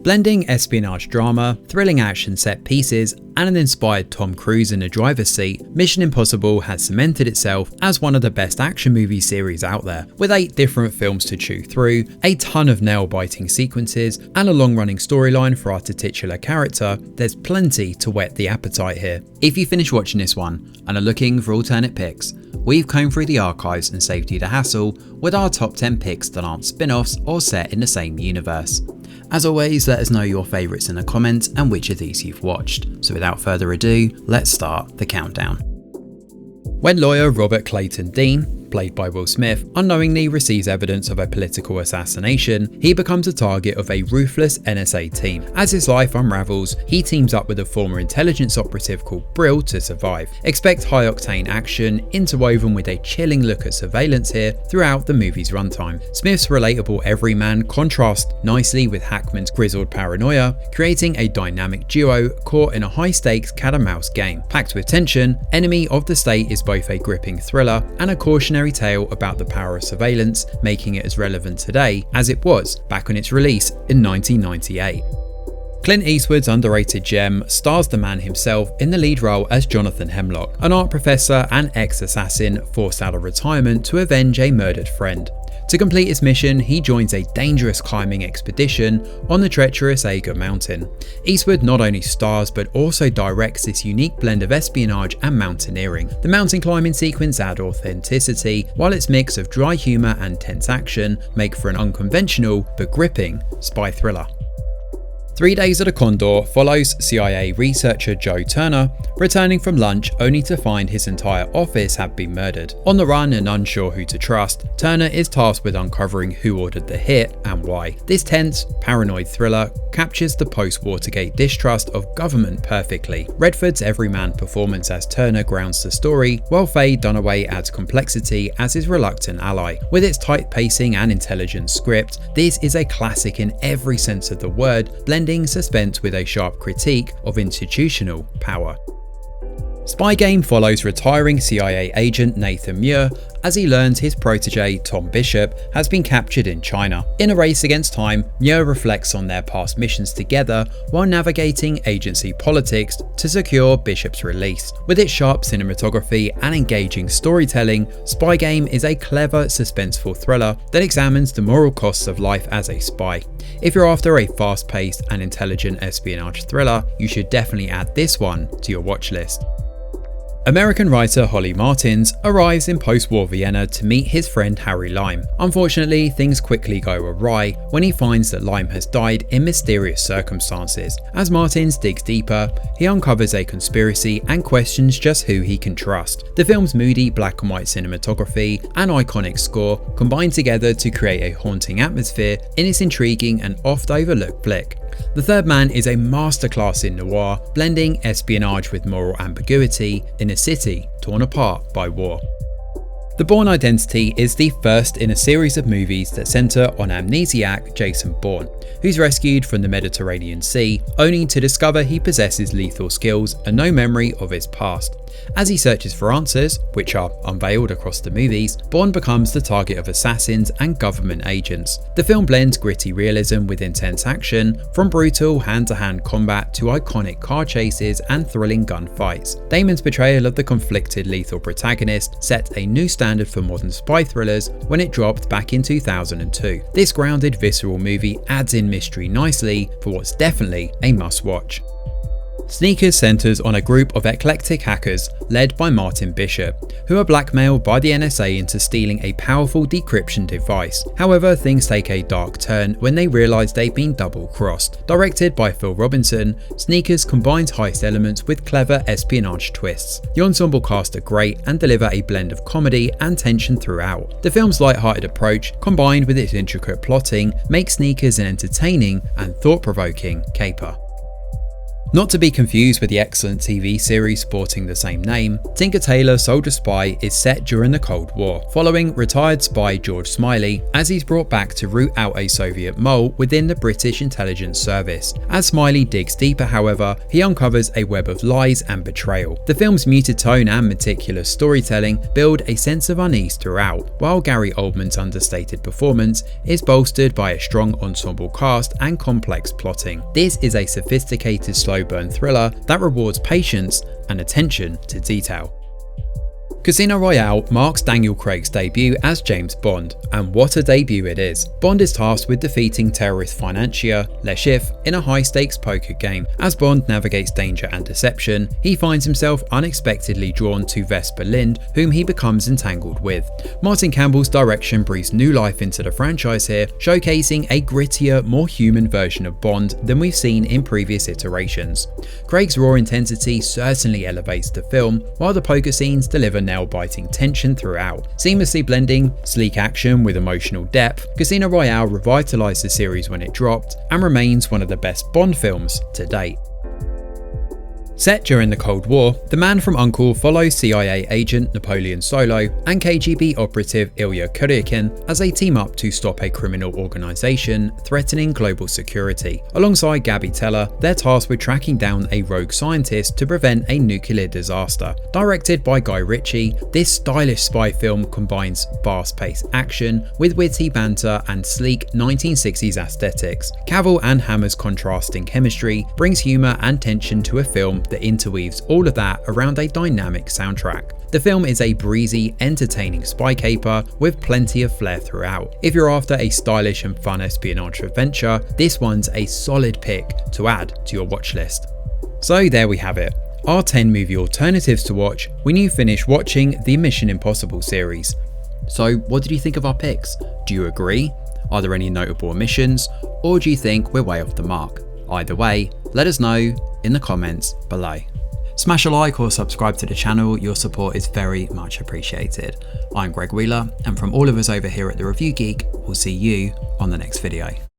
Blending espionage drama, thrilling action set pieces, and an inspired Tom Cruise in the driver's seat, Mission Impossible has cemented itself as one of the best action movie series out there. With 8 different films to chew through, a ton of nail-biting sequences, and a long-running storyline for our titular character, there's plenty to whet the appetite here. If you finish watching this one and are looking for alternate picks, we've combed through the archives and saved you the hassle with our top 10 picks that aren't spin-offs or set in the same universe. As always, let us know your favourites in the comments and which of these you've watched. So without further ado, let's start the countdown. When lawyer Robert Clayton Dean, played by Will Smith, unknowingly receives evidence of a political assassination, he becomes a target of a ruthless NSA team. As his life unravels, he teams up with a former intelligence operative called Brill to survive. Expect high-octane action, interwoven with a chilling look at surveillance here throughout the movie's runtime. Smith's relatable everyman contrasts nicely with Hackman's grizzled paranoia, creating a dynamic duo caught in a high-stakes cat-and-mouse game. Packed with tension, Enemy of the State is both a gripping thriller and a cautionary tale about the power of surveillance, making it as relevant today as it was back on its release in 1998. Clint Eastwood's underrated gem stars the man himself in the lead role as Jonathan Hemlock, an art professor and ex-assassin forced out of retirement to avenge a murdered friend. To complete his mission, he joins a dangerous climbing expedition on the treacherous Eiger Mountain. Eastwood not only stars but also directs this unique blend of espionage and mountaineering. The mountain climbing sequence adds authenticity, while its mix of dry humour and tense action make for an unconventional but gripping spy thriller. 3 Days at a Condor follows CIA researcher Joe Turner returning from lunch only to find his entire office had been murdered. On the run and unsure who to trust, Turner is tasked with uncovering who ordered the hit and why. This tense, paranoid thriller captures the post-Watergate distrust of government perfectly. Redford's everyman performance as Turner grounds the story, while Faye Dunaway adds complexity as his reluctant ally. With its tight pacing and intelligent script, this is a classic in every sense of the word, blending suspense with a sharp critique of institutional power. Spy Game follows retiring CIA agent Nathan Muir as he learns his protege Tom Bishop has been captured in China. In a race against time, Muir reflects on their past missions together while navigating agency politics to secure Bishop's release. With its sharp cinematography and engaging storytelling, Spy Game is a clever, suspenseful thriller that examines the moral costs of life as a spy. If you're after a fast-paced and intelligent espionage thriller, you should definitely add this one to your watch list. American writer Holly Martins arrives in post-war Vienna to meet his friend Harry Lime. Unfortunately, things quickly go awry when he finds that Lime has died in mysterious circumstances. As Martins digs deeper, he uncovers a conspiracy and questions just who he can trust. The film's moody black and white cinematography and iconic score combine together to create a haunting atmosphere in its intriguing and oft-overlooked flick. The Third Man is a masterclass in noir, blending espionage with moral ambiguity in a city torn apart by war. The Bourne Identity is the first in a series of movies that centre on amnesiac Jason Bourne, who's rescued from the Mediterranean Sea, only to discover he possesses lethal skills and no memory of his past. As he searches for answers, which are unveiled across the movies, Bourne becomes the target of assassins and government agents. The film blends gritty realism with intense action, from brutal hand-to-hand combat to iconic car chases and thrilling gunfights. Damon's portrayal of the conflicted lethal protagonist set a new standard for modern spy thrillers when it dropped back in 2002. This grounded, visceral movie adds in mystery nicely for what's definitely a must-watch. Sneakers centers on a group of eclectic hackers led by Martin Bishop, who are blackmailed by the NSA into stealing a powerful decryption device. However, things take a dark turn when they realize they've been double-crossed. Directed by Phil Robinson, Sneakers combines heist elements with clever espionage twists. The ensemble cast are great and deliver a blend of comedy and tension throughout. The film's light-hearted approach, combined with its intricate plotting, makes Sneakers an entertaining and thought-provoking caper. Not to be confused with the excellent TV series sporting the same name, Tinker Tailor Soldier Spy is set during the Cold War, following retired spy George Smiley as he's brought back to root out a Soviet mole within the British intelligence service. As Smiley digs deeper, however, he uncovers a web of lies and betrayal. The film's muted tone and meticulous storytelling build a sense of unease throughout, while Gary Oldman's understated performance is bolstered by a strong ensemble cast and complex plotting. This is a sophisticated slow burn thriller that rewards patience and attention to detail. Casino Royale marks Daniel Craig's debut as James Bond, and what a debut it is. Bond is tasked with defeating terrorist financier Le Chiffre in a high-stakes poker game. As Bond navigates danger and deception, he finds himself unexpectedly drawn to Vesper Lynd, whom he becomes entangled with. Martin Campbell's direction breathes new life into the franchise here, showcasing a grittier, more human version of Bond than we've seen in previous iterations. Craig's raw intensity certainly elevates the film, while the poker scenes deliver nail-biting tension throughout. Seamlessly blending sleek action with emotional depth, Casino Royale revitalized the series when it dropped and remains one of the best Bond films to date. Set during the Cold War, The Man From U.N.C.L.E. follows CIA agent Napoleon Solo and KGB operative Ilya Kuryakin as they team up to stop a criminal organization threatening global security. Alongside Gabby Teller, they're tasked with tracking down a rogue scientist to prevent a nuclear disaster. Directed by Guy Ritchie, this stylish spy film combines fast-paced action with witty banter and sleek 1960s aesthetics. Cavill and Hammer's contrasting chemistry brings humor and tension to a film that interweaves all of that around a dynamic soundtrack. The film is a breezy, entertaining spy caper with plenty of flair throughout. If you're after a stylish and fun espionage adventure, this one's a solid pick to add to your watch list. So there we have it, our 10 movie alternatives to watch when you finish watching the Mission Impossible series. So what did you think of our picks? Do you agree? Are there any notable omissions? Or do you think we're way off the mark? Either way, let us know in the comments below. Smash a like or subscribe to the channel, your support is very much appreciated. I'm Greg Wheeler, and from all of us over here at The Review Geek, we'll see you on the next video.